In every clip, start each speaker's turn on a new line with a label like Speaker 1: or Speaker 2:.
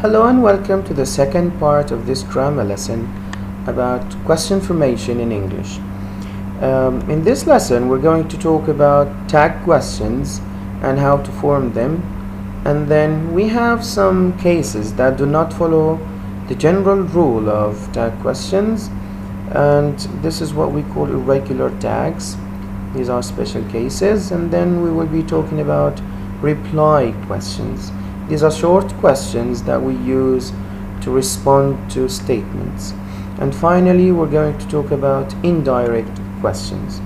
Speaker 1: Hello and welcome to the second part of this grammar lesson about question formation in English. In this lesson we're going to talk about tag questions and how to form them, and then we have some cases that do not follow the general rule of tag questions, and this is what we call irregular tags. These are special cases, and then we will be talking about reply questions. These are short questions that we use to respond to statements. And finally, we're going to talk about indirect questions.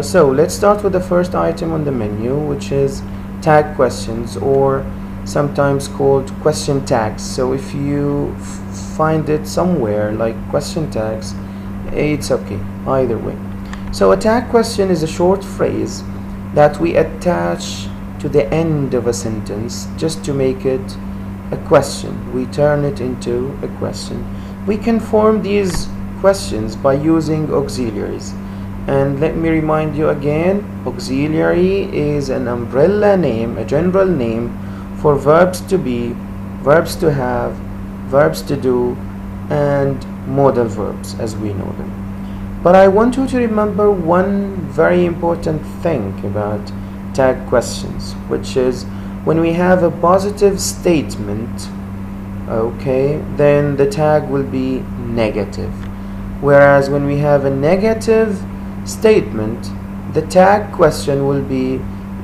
Speaker 1: So let's start with the first item on the menu, which is tag questions, or sometimes called question tags. So if you find it somewhere like question tags, it's okay, either way. So a tag question is a short phrase that we attach to the end of a sentence just to make it a question. We turn it into a question. We can form these questions by using auxiliaries. And let me remind you again, auxiliary is an umbrella name, a general name for verbs to be, verbs to have, verbs to do, and modal verbs as we know them. But I want you to remember one very important thing about tag questions, which is when we have a positive statement, okay, then the tag will be negative, whereas when we have a negative statement, the tag question will be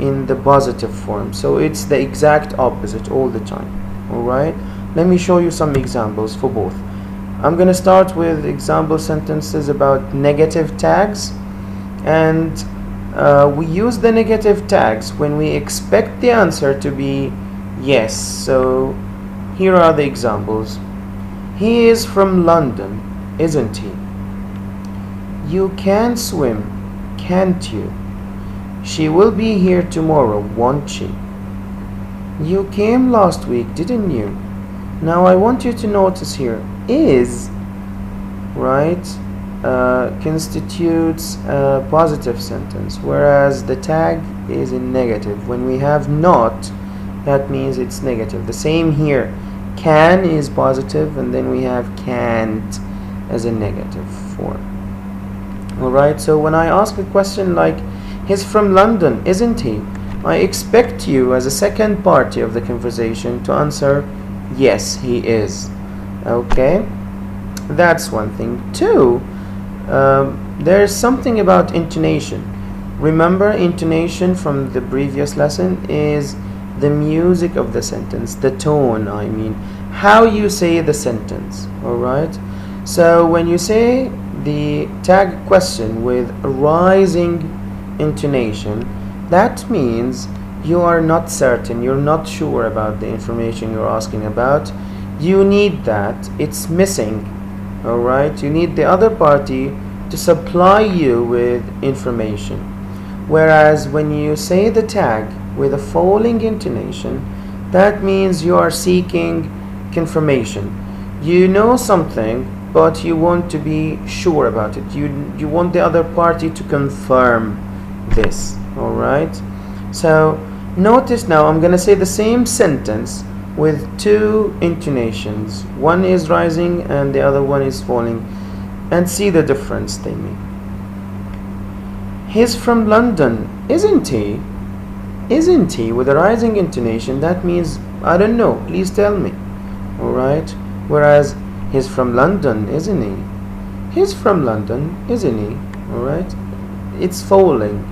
Speaker 1: in the positive form. So it's the exact opposite all the time. All right, let me show you some examples for both. I'm going to start with example sentences about negative tags, and we use the negative tags when we expect the answer to be yes. So here are the examples. He is from London, isn't he? You can swim, can't you? She will be here tomorrow, won't she? You came last week, didn't you? Now I want you to notice here, is, right, constitutes a positive sentence, whereas the tag is in negative. When we have not, that means it's negative. The same here, can is positive, and then we have can't as a negative form. Alright, so when I ask a question like, he's from London, isn't he? I expect you as a second party of the conversation to answer, yes, he is. Okay, that's one thing. Two, there's something about intonation. Remember, intonation from the previous lesson is the music of the sentence, the tone, I mean, how you say the sentence. Alright, so when you say the tag question with rising intonation, that means you are not certain, you're not sure about the information you're asking about. You need that, it's missing. Alright, you need the other party to supply you with information. Whereas when you say the tag with a falling intonation, that means you are seeking confirmation. You know something, but you want to be sure about it. You want the other party to confirm this. Alright, so notice now I'm gonna say the same sentence with two intonations. One is rising and the other one is falling, and see the difference they make. He's from London, isn't he? Isn't he with a rising intonation, that means I don't know, please tell me. Alright, whereas he's from London, isn't he? He's from London, isn't he? Alright, it's falling.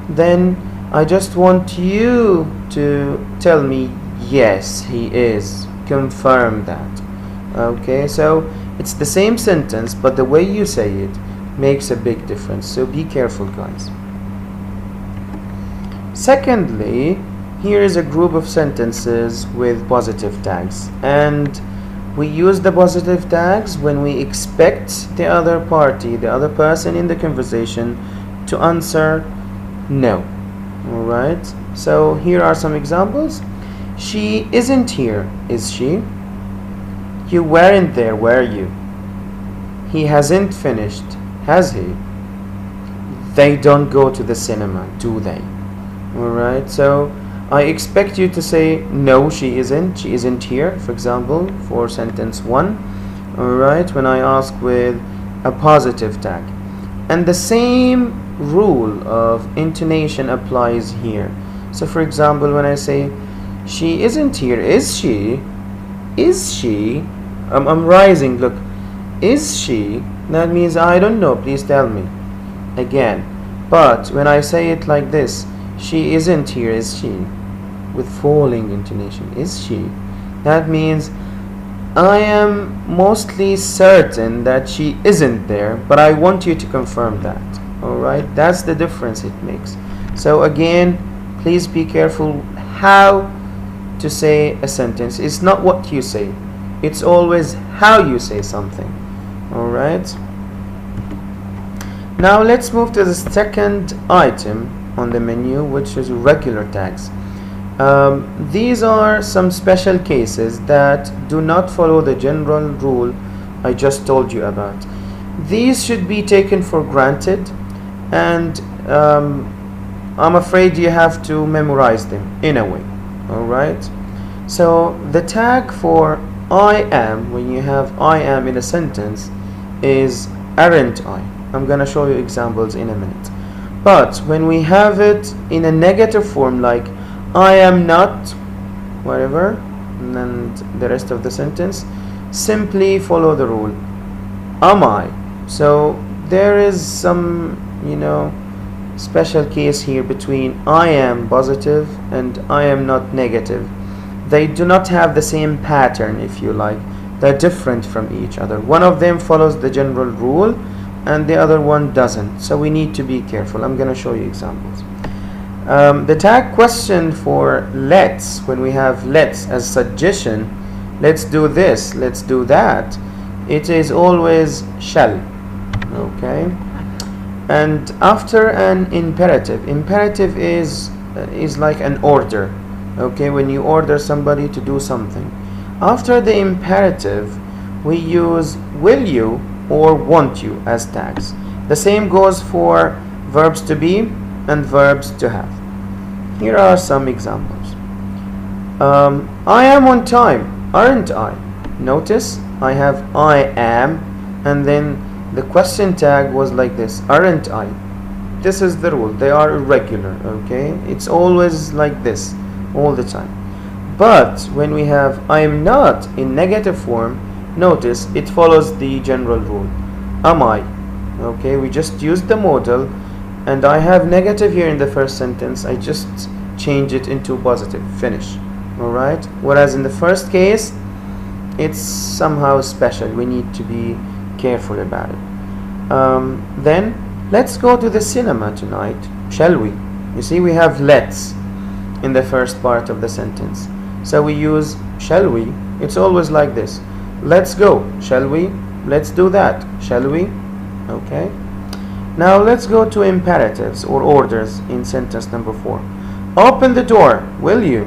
Speaker 1: Then I just want you to tell me yes, he is. Confirm that. Okay, so it's the same sentence, but the way you say it makes a big difference. So be careful, guys. Secondly, here is a group of sentences with positive tags, and we use the positive tags when we expect the other party, the other person in the conversation, to answer no. Alright, so here are some examples. She isn't here, is she? You weren't there, were you? He hasn't finished, has he? They don't go to the cinema, do they? Alright, so I expect you to say no, she isn't here, for example, for sentence 1. Alright, when I ask with a positive tag. And the same rule of intonation applies here. So for example, when I say she isn't here, is she? Is she? I'm rising, look. Is she? That means I don't know, please tell me. Again. But when I say it like this, she isn't here, is she? With falling intonation, is she? That means I am mostly certain that she isn't there, but I want you to confirm that. Alright, that's the difference it makes. So again, please be careful how to say a sentence. It's not what you say, it's always how you say something. Alright, now let's move to the second item on the menu, which is regular tags. These are some special cases that do not follow the general rule I just told you about. These should be taken for granted, and I'm afraid you have to memorize them in a way. Alright, so the tag for I am, when you have I am in a sentence, is aren't I. I'm gonna show you examples in a minute. But when we have it in a negative form, like I am not whatever, and the rest of the sentence, simply follow the rule am I. So there is some, special case here between I am positive and I am not negative. They do not have the same pattern, if you like. They're different from each other. One of them follows the general rule and the other one doesn't, so we need to be careful. I'm going to show you examples. The tag question for let's, when we have let's as suggestion, let's do this, let's do that, it is always shall. Okay, and after an imperative is like an order. Okay, when you order somebody to do something, after the imperative we use will you or want you as tags. The same goes for verbs to be and verbs to have. Here are some examples. I am on time, aren't I? Notice I have I am, and then the question tag was like this, aren't I? This is the rule. They are irregular. Okay, it's always like this all the time. But when we have I am not in negative form, notice it follows the general rule am I. Okay, we just used the modal, and I have negative here in the first sentence, I just change it into positive, finish. Alright, whereas in the first case it's somehow special, we need to be careful about it. Then let's go to the cinema tonight, shall we? You see, we have let's in the first part of the sentence, so we use shall we. It's always like this, let's go, shall we? Let's do that, shall we? Okay, now let's go to imperatives or orders in sentence number 4. Open the door, will you?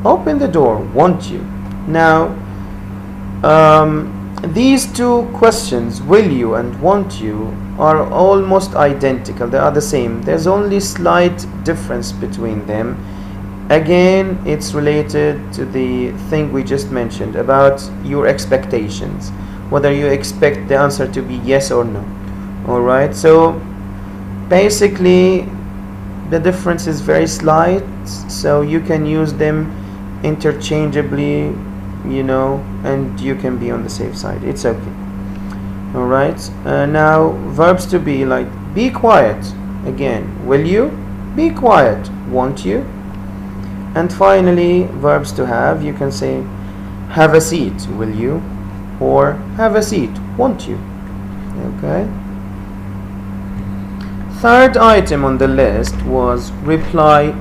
Speaker 1: Open the door, won't you? Now these two questions, will you and won't you, are almost identical. They are the same. There's only slight difference between them. Again, it's related to the thing we just mentioned about your expectations, whether you expect the answer to be yes or no. Alright, so basically the difference is very slight, so you can use them interchangeably, and you can be on the safe side. It's okay. Alright, now verbs to be, like be quiet. Again, will you? Be quiet, won't you? And finally, verbs to have, you can say have a seat, will you? Or have a seat, won't you? Okay. Third item on the list was reply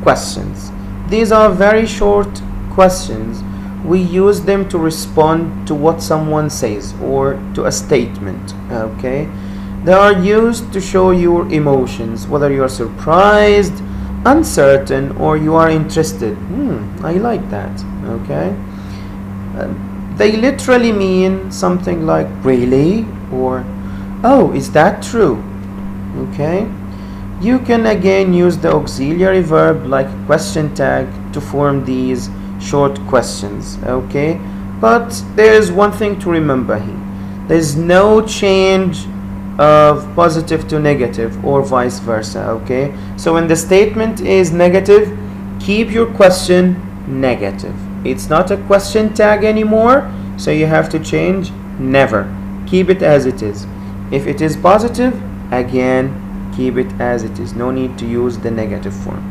Speaker 1: questions. These are very short questions. We use them to respond to what someone says or to a statement. Okay, they are used to show your emotions, whether you are surprised, uncertain, or you are interested. I like that. Okay, they literally mean something like really or oh, is that true? Okay, You can again use the auxiliary verb like question tag to form these short questions, okay? But there's one thing to remember here. There's no change of positive to negative or vice versa, okay? So when the statement is negative, keep your question negative. It's not a question tag anymore, so you have to change never. Keep it as it is. If it is positive, again, keep it as it is. No need to use the negative form.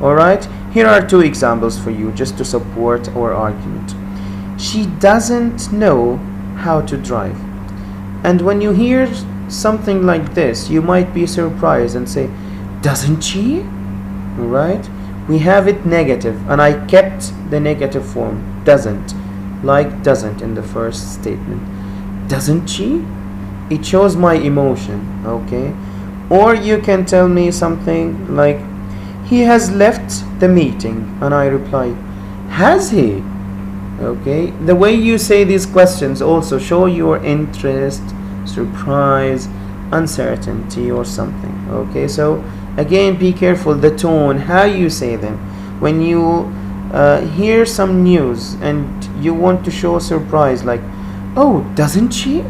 Speaker 1: Alright, here are two examples for you just to support our argument. She doesn't know how to drive. And when you hear something like this, you might be surprised and say, doesn't she? Alright, we have it negative, and I kept the negative form, doesn't, like doesn't in the first statement. Doesn't she? It shows my emotion, okay? Or you can tell me something like, he has left the meeting, and I reply, has he? Okay, the way you say these questions also show your interest, surprise, uncertainty, or something. Okay, so again, be careful the tone, how you say them. When you hear some news and you want to show surprise, like, oh, doesn't she?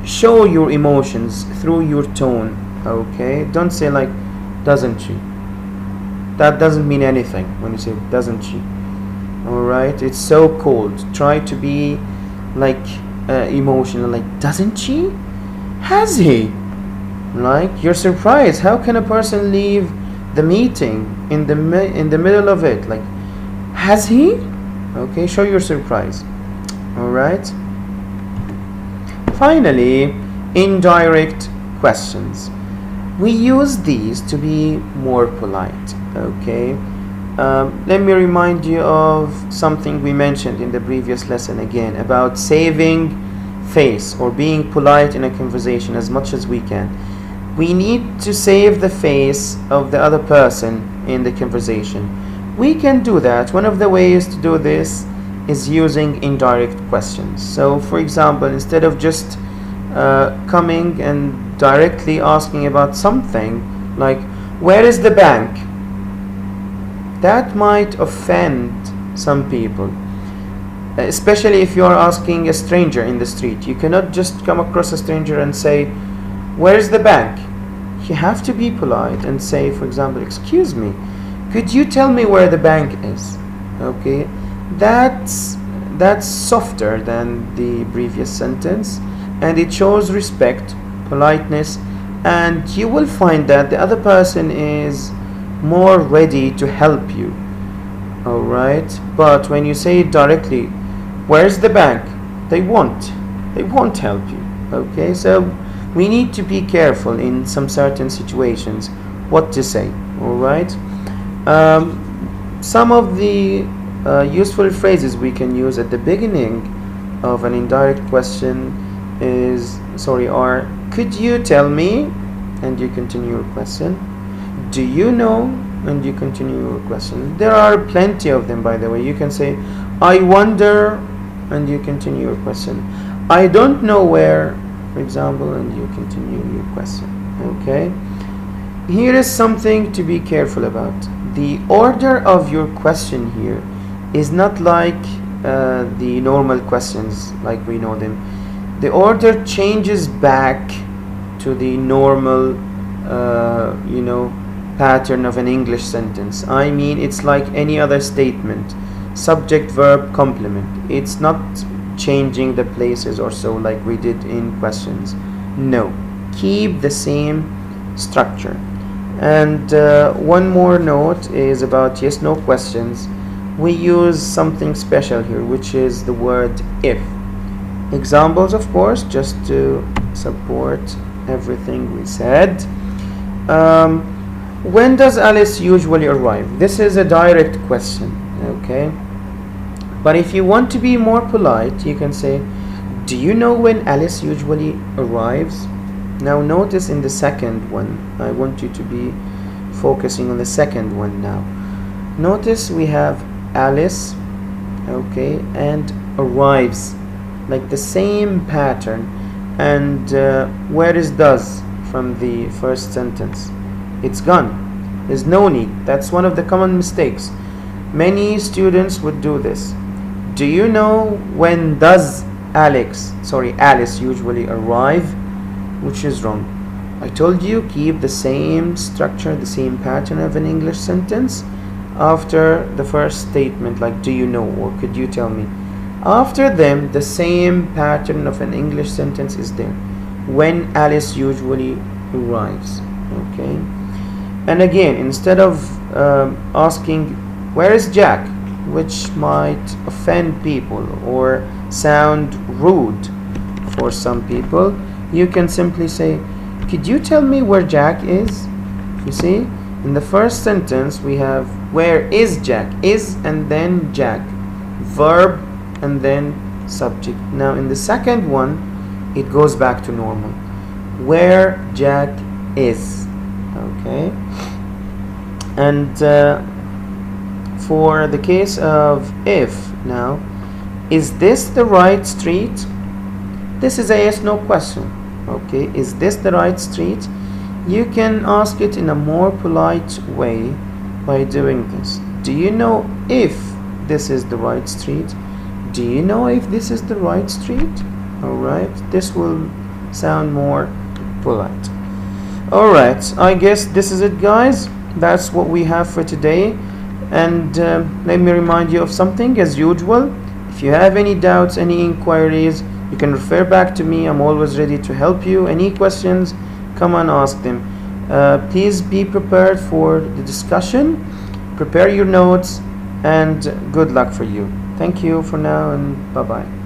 Speaker 1: Show your emotions through your tone. Okay, don't say like, doesn't she? That doesn't mean anything when you say doesn't she. Alright, it's so cold. Try to be like emotional, like, doesn't she? Has he? Like, you're surprised. How can a person leave the meeting in the middle of it? Like, has he? Okay, show your surprise. Alright. Finally, indirect questions. We use these to be more polite, okay? Let me remind you of something we mentioned in the previous lesson again about saving face or being polite in a conversation as much as we can. We need to save the face of the other person in the conversation. We can do that. One of the ways to do this is using indirect questions. So, for example, instead of just coming and directly asking about something like, where is the bank? That might offend some people, especially if you are asking a stranger in the street. You cannot just come across a stranger and say, where is the bank? You have to be polite and say, for example, excuse me, could you tell me where the bank is? Okay, that's softer than the previous sentence, and it shows respect, politeness, and you will find that the other person is more ready to help you. Alright, but when you say it directly, where's the bank? They won't help you. Okay, so we need to be careful in some certain situations what to say. Alright, some of the useful phrases we can use at the beginning of an indirect question are, could you tell me, and you continue your question. Do you know, and you continue your question. There are plenty of them, by the way. You can say, I wonder, and you continue your question. I don't know where, for example, and you continue your question. Okay, here is something to be careful about. The order of your question here is not like the normal questions like we know them. The order changes back to the normal pattern of an English sentence. I mean, it's like any other statement, subject, verb, complement. It's not changing the places or so like we did in questions. No, keep the same structure. And one more note is about yes no questions. We use something special here, which is the word if. Examples, of course, just to support everything we said. When does Alice usually arrive? This is a direct question, okay? But if you want to be more polite, you can say, do you know when Alice usually arrives? Now notice in the second one, I want you to be focusing on the second one now. Notice we have Alice, okay, and arrives, like the same pattern. And where is does from the first sentence? It's gone. There's no need. That's one of the common mistakes. Many students would do this. Do you know when does Alice usually arrive? Which is wrong. I told you keep the same structure, the same pattern of an English sentence after the first statement, like do you know or could you tell me. After them, the same pattern of an English sentence is there. When Alice usually arrives. Okay. And again, instead of asking where is Jack, which might offend people or sound rude for some people, you can simply say, could you tell me where Jack is? You see, in the first sentence we have where is Jack, is and then Jack, verb and then subject. Now in the second one it goes back to normal, where Jack is. Okay. And for the case of if, now, is this the right street? This is a yes no question. Okay, is this the right street? You can ask it in a more polite way by doing this. Do you know if this is the right street? Do you know if this is the right street? Alright, this will sound more polite. Alright, I guess this is it, guys. That's what we have for today. And let me remind you of something as usual. If you have any doubts, any inquiries, you can refer back to me. I'm always ready to help you. Any questions, come and ask them. Please be prepared for the discussion. Prepare your notes and good luck for you. Thank you for now and bye-bye.